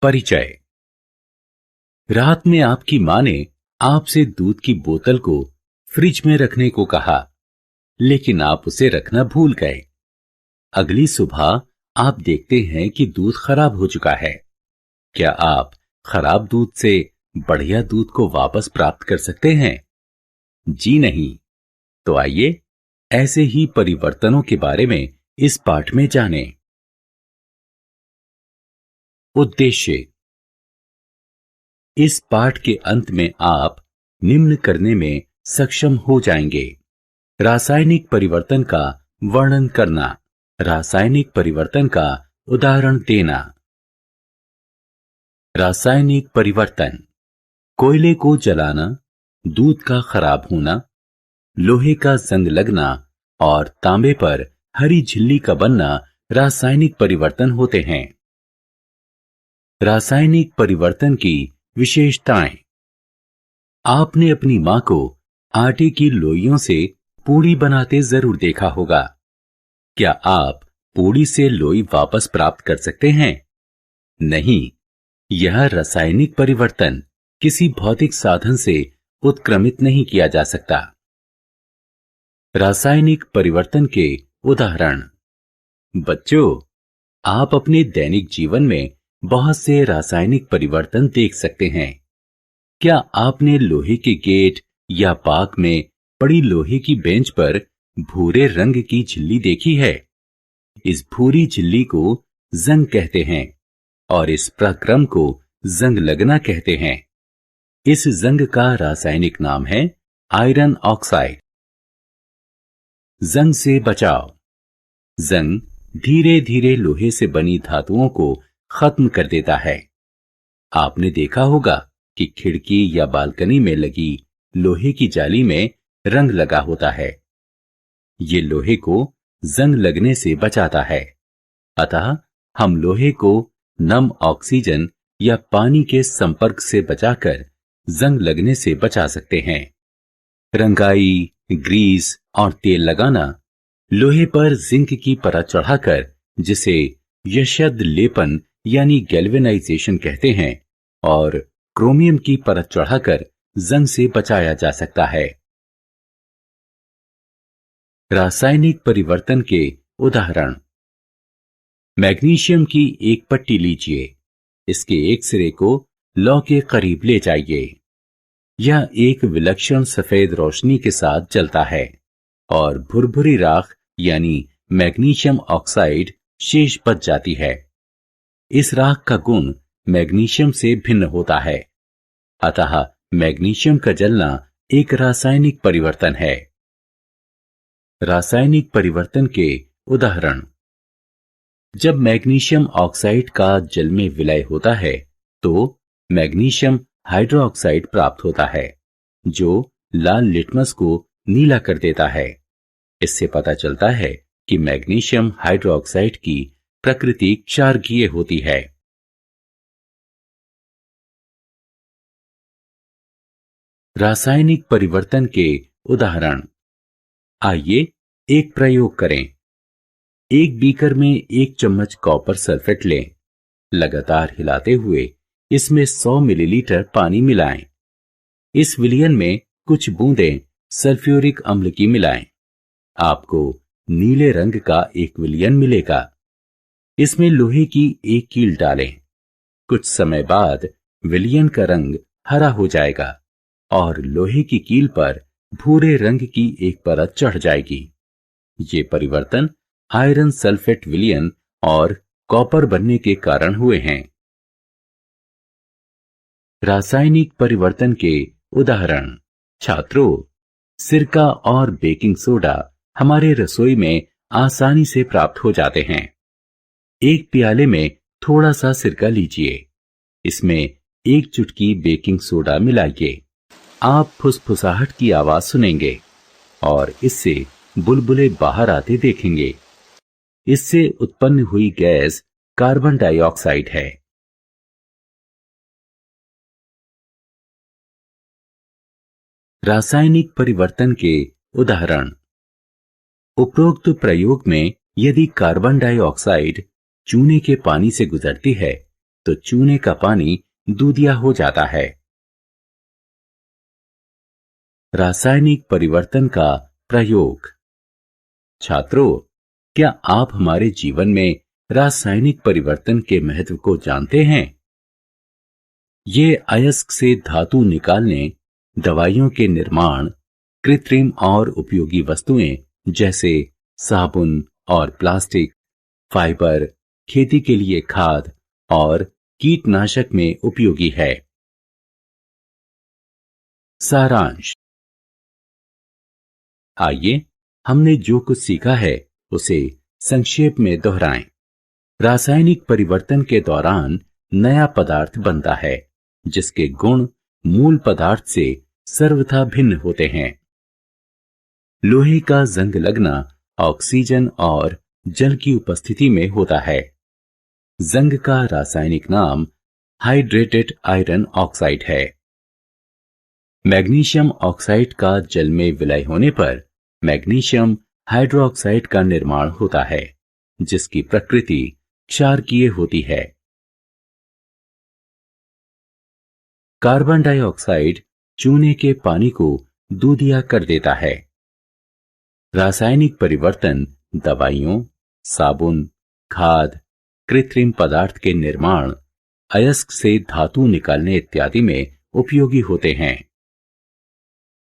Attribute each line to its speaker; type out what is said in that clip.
Speaker 1: परिचय। रात में आपकी मां ने आपसे दूध की बोतल को फ्रिज में रखने को कहा, लेकिन आप उसे रखना भूल गए। अगली सुबह आप देखते हैं कि दूध खराब हो चुका है। क्या आप खराब दूध से बढ़िया दूध को वापस प्राप्त कर सकते हैं? जी नहीं। तो आइए ऐसे ही परिवर्तनों के बारे में इस पाठ में जानें। उद्देश्य। इस पाठ के अंत में आप निम्न करने में सक्षम हो जाएंगे। रासायनिक परिवर्तन का वर्णन करना, रासायनिक परिवर्तन का उदाहरण देना। रासायनिक परिवर्तन: कोयले को जलाना, दूध का खराब होना, लोहे का जंग लगना और तांबे पर हरी झिल्ली का बनना रासायनिक परिवर्तन होते हैं। रासायनिक परिवर्तन की विशेषताएं। आपने अपनी मां को आटे की लोइयों से पूड़ी बनाते जरूर देखा होगा। क्या आप पूड़ी से लोई वापस प्राप्त कर सकते हैं? नहीं। यह रासायनिक परिवर्तन किसी भौतिक साधन से उत्क्रमित नहीं किया जा सकता। रासायनिक परिवर्तन के उदाहरण। बच्चों, आप अपने दैनिक जीवन में बहुत से रासायनिक परिवर्तन देख सकते हैं। क्या आपने लोहे के गेट या पार्क में पड़ी लोहे की बेंच पर भूरे रंग की झिल्ली देखी है? इस भूरी झिल्ली को जंग कहते हैं और इस प्रक्रम को जंग लगना कहते हैं। इस जंग का रासायनिक नाम है आयरन ऑक्साइड। जंग से बचाव। जंग धीरे धीरे लोहे से बनी धातुओं को खत्म कर देता है। आपने देखा होगा कि खिड़की या बालकनी में लगी लोहे की जाली में रंग लगा होता है। ये लोहे को जंग लगने से बचाता है। अतः हम लोहे को नम ऑक्सीजन या पानी के संपर्क से बचाकर जंग लगने से बचा सकते हैं। रंगाई, ग्रीस और तेल लगाना। लोहे पर जिंक की परत चढ़ाकर, जिसे यशद लेपन यानी गैल्वेनाइजेशन कहते हैं, और क्रोमियम की परत चढ़ाकर जंग से बचाया जा सकता है। रासायनिक परिवर्तन के उदाहरण। मैग्नीशियम की एक पट्टी लीजिए। इसके एक सिरे को लौ के करीब ले जाइए। यह एक विलक्षण सफेद रोशनी के साथ जलता है और भुरभुरी राख यानी मैग्नीशियम ऑक्साइड शेष बच जाती है। इस राख का गुण मैग्नीशियम से भिन्न होता है, अतः मैग्नीशियम का जलना एक रासायनिक परिवर्तन है। रासायनिक परिवर्तन के उदाहरण। जब मैग्नीशियम ऑक्साइड का जल में विलय होता है तो मैग्नीशियम हाइड्रोक्साइड प्राप्त होता है, जो लाल लिटमस को नीला कर देता है। इससे पता चलता है कि मैग्नीशियम हाइड्रोक्साइड की प्रकृति क्षारकीय होती है। रासायनिक परिवर्तन के उदाहरण। आइए एक प्रयोग करें। एक बीकर में 1 चम्मच कॉपर सल्फेट लें। लगातार हिलाते हुए इसमें 100 मिलीलीटर पानी मिलाएं। इस विलयन में कुछ बूंदें सल्फ्यूरिक अम्ल की मिलाएं। आपको नीले रंग का एक विलयन मिलेगा। इसमें लोहे की एक कील डालें। कुछ समय बाद विलयन का रंग हरा हो जाएगा और लोहे की कील पर भूरे रंग की एक परत चढ़ जाएगी। ये परिवर्तन आयरन सल्फेट विलयन और कॉपर बनने के कारण हुए हैं। रासायनिक परिवर्तन के उदाहरण। छात्रों, सिरका और बेकिंग सोडा हमारे रसोई में आसानी से प्राप्त हो जाते हैं। एक प्याले में थोड़ा सा सिरका लीजिए। इसमें 1 चुटकी बेकिंग सोडा मिलाइए। आप फुसफुसाहट की आवाज सुनेंगे और इससे बुलबुले बाहर आते देखेंगे। इससे उत्पन्न हुई गैस कार्बन डाइऑक्साइड है। रासायनिक परिवर्तन के उदाहरण। उपरोक्त प्रयोग में यदि कार्बन डाइऑक्साइड चूने के पानी से गुजरती है तो चूने का पानी दूधिया हो जाता है। रासायनिक परिवर्तन का प्रयोग। छात्रों, क्या आप हमारे जीवन में रासायनिक परिवर्तन के महत्व को जानते हैं? ये अयस्क से धातु निकालने, दवाइयों के निर्माण, कृत्रिम और उपयोगी वस्तुएं जैसे साबुन और प्लास्टिक, फाइबर, खेती के लिए खाद और कीटनाशक में उपयोगी है। सारांश। आइए हमने जो कुछ सीखा है उसे संक्षेप में दोहराएं। रासायनिक परिवर्तन के दौरान नया पदार्थ बनता है जिसके गुण मूल पदार्थ से सर्वथा भिन्न होते हैं। लोहे का जंग लगना ऑक्सीजन और जल की उपस्थिति में होता है। जंग का रासायनिक नाम हाइड्रेटेड आयरन ऑक्साइड है। मैग्नीशियम ऑक्साइड का जल में विलय होने पर मैग्नीशियम हाइड्रोक्साइड का निर्माण होता है, जिसकी प्रकृति क्षारकीय होती है। कार्बन डाइऑक्साइड चूने के पानी को दूधिया कर देता है। रासायनिक परिवर्तन दवाइयों, साबुन, खाद, कृत्रिम पदार्थ के निर्माण, अयस्क से धातु निकालने इत्यादि में उपयोगी होते हैं।